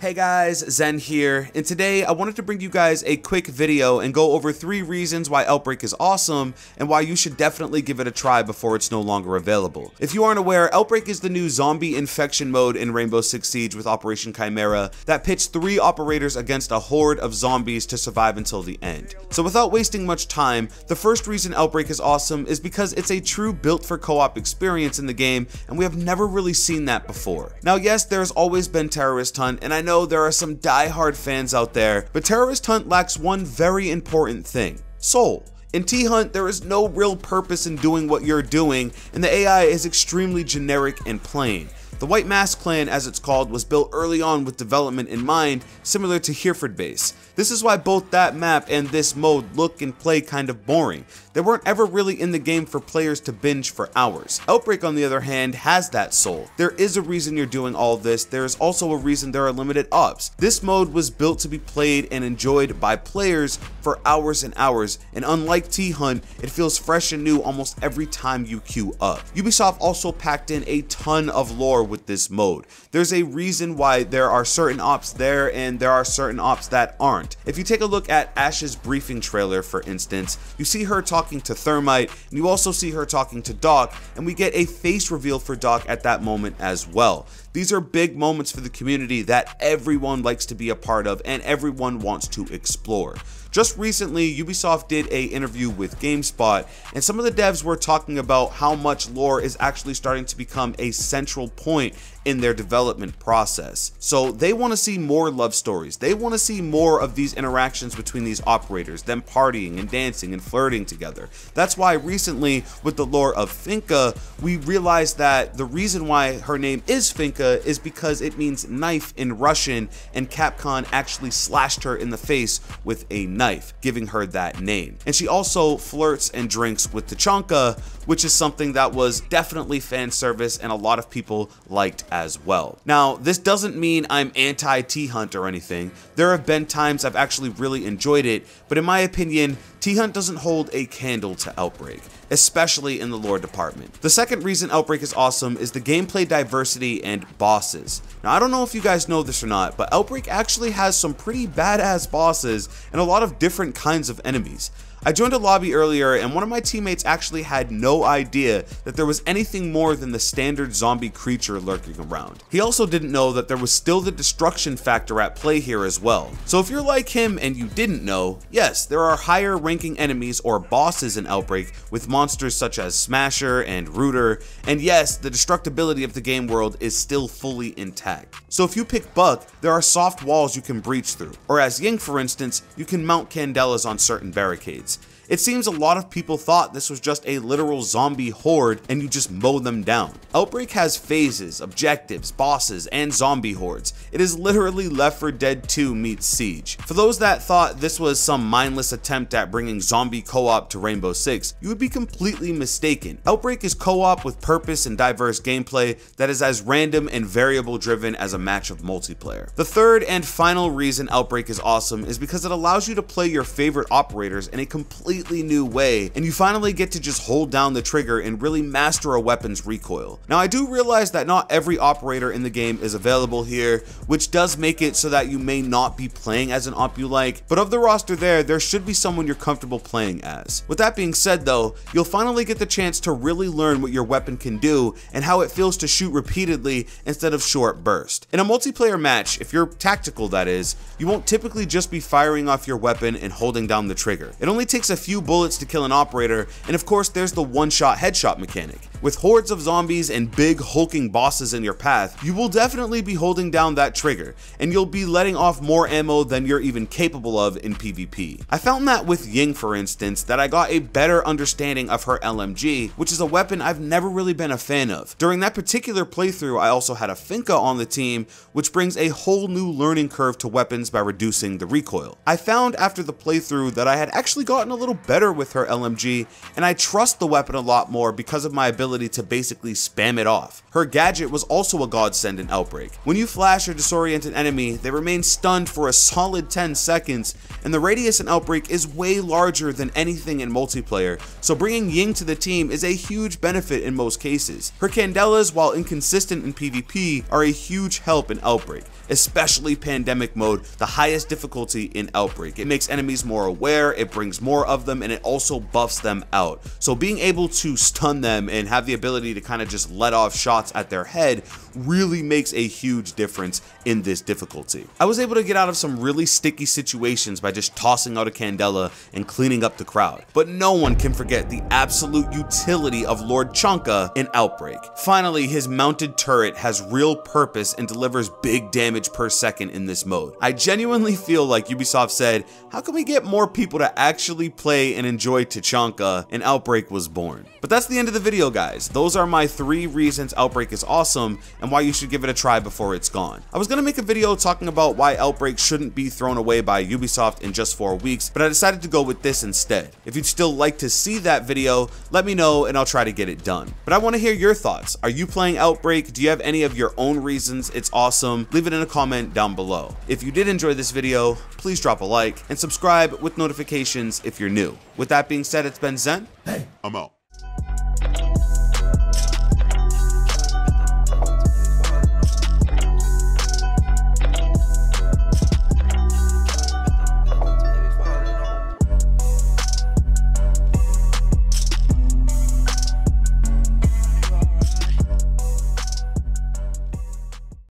Hey guys, Zen here, and today I wanted to bring you guys a quick video and go over 3 reasons why Outbreak is awesome and why you should definitely give it a try before it's no longer available. If you aren't aware, Outbreak is the new zombie infection mode in Rainbow Six Siege with Operation Chimera that pits 3 operators against a horde of zombies to survive until the end. So without wasting much time, the first reason Outbreak is awesome is because it's a true built for co-op experience in the game, and we have never really seen that before. Now yes, there's always been Terrorist Hunt, and I know there are some die-hard fans out there, but Terrorist Hunt lacks one very important thing: soul. In T-Hunt, there is no real purpose in doing what you're doing, and the AI is extremely generic and plain. The White Mask clan, as it's called, was built early on with development in mind, similar to Hereford Base. This is why both that map and this mode look and play kind of boring. They weren't ever really in the game for players to binge for hours. Outbreak, on the other hand, has that soul. There is a reason you're doing all of this. There is also a reason there are limited ops. This mode was built to be played and enjoyed by players for hours and hours, and unlike T-Hunt, it feels fresh and new almost every time you queue up. Ubisoft also packed in a ton of lore with this mode. There's a reason why there are certain ops there and there are certain ops that aren't. If you take a look at Ash's briefing trailer, for instance, you see her talking to Thermite, and you also see her talking to Doc, and we get a face reveal for Doc at that moment as well. These are big moments for the community that everyone likes to be a part of and everyone wants to explore. Just recently, Ubisoft did an interview with GameSpot, and some of the devs were talking about how much lore is actually starting to become a central point in their development process. So they want to see more love stories. They want to see more of these interactions between these operators, them partying and dancing and flirting together. That's why recently, with the lore of Finka, we realized that the reason why her name is Finka is because it means knife in Russian, and Capcom actually slashed her in the face with a knife, giving her that name. And she also flirts and drinks with Tachanka, which is something that was definitely fan service and a lot of people liked as well. Now, this doesn't mean I'm anti-T-Hunt or anything. There have been times I've actually really enjoyed it, but in my opinion, T-Hunt doesn't hold a candle to Outbreak, especially in the lore department. The second reason Outbreak is awesome is the gameplay diversity and bosses. Now, I don't know if you guys know this or not, but Outbreak actually has some pretty badass bosses and a lot of different kinds of enemies. I joined a lobby earlier, and one of my teammates actually had no idea that there was anything more than the standard zombie creature lurking around. He also didn't know that there was still the destruction factor at play here as well. So if you're like him and you didn't know, yes, there are higher ranking enemies or bosses in Outbreak with monsters such as Smasher and Rooter, and yes, the destructibility of the game world is still fully intact. So if you pick Buck, there are soft walls you can breach through, or as Ying, for instance, you can mount candelas on certain barricades. It seems a lot of people thought this was just a literal zombie horde and you just mow them down. Outbreak has phases, objectives, bosses, and zombie hordes. It is literally Left 4 Dead 2 meets Siege. For those that thought this was some mindless attempt at bringing zombie co-op to Rainbow Six, you would be completely mistaken. Outbreak is co-op with purpose and diverse gameplay that is as random and variable driven as a match of multiplayer. The third and final reason Outbreak is awesome is because it allows you to play your favorite operators in a completely new way, and you finally get to just hold down the trigger and really master a weapon's recoil. Now, I do realize that not every operator in the game is available here, which does make it so that you may not be playing as an op you like, but of the roster there should be someone you're comfortable playing as. With that being said though, you'll finally get the chance to really learn what your weapon can do and how it feels to shoot repeatedly instead of short burst. In a multiplayer match, if you're tactical that is, you won't typically just be firing off your weapon and holding down the trigger. It only takes a few bullets to kill an operator, and of course there's the one-shot headshot mechanic. With hordes of zombies and big hulking bosses in your path, you will definitely be holding down that trigger, and you'll be letting off more ammo than you're even capable of in PvP. I found that with Ying, for instance, that I got a better understanding of her LMG, which is a weapon I've never really been a fan of. During that particular playthrough, I also had a Finka on the team, which brings a whole new learning curve to weapons by reducing the recoil. I found after the playthrough that I had actually gotten a little better with her LMG, and I trust the weapon a lot more because of my ability to basically spam it off. Her gadget was also a godsend in Outbreak. When you flash or disorient an enemy, they remain stunned for a solid 10 seconds, and the radius in Outbreak is way larger than anything in multiplayer, so bringing Ying to the team is a huge benefit in most cases. Her Candelas, while inconsistent in PvP, are a huge help in Outbreak, especially Pandemic mode, the highest difficulty in Outbreak. It makes enemies more aware, it brings more of them, and it also buffs them out. So being able to stun them and have the ability to kind of just let off shots at their head really makes a huge difference in this difficulty. I was able to get out of some really sticky situations by just tossing out a Candela and cleaning up the crowd. But no one can forget the absolute utility of Lord Chonka in Outbreak. Finally, his mounted turret has real purpose and delivers big damage per second in this mode. I genuinely feel like Ubisoft said, how can we get more people to actually play and enjoy Tachanka, and Outbreak was born. But that's the end of the video, guys. Those are my 3 reasons Outbreak is awesome and why you should give it a try before it's gone. I was gonna make a video talking about why Outbreak shouldn't be thrown away by Ubisoft in just 4 weeks, but I decided to go with this instead. If you'd still like to see that video, let me know and I'll try to get it done. But I want to hear your thoughts. Are you playing Outbreak? Do you have any of your own reasons it's awesome? Leave it in a comment down below. If you did enjoy this video, please drop a like and subscribe with notifications if you're new. With that being said, it's been Zen. Hey, I'm out.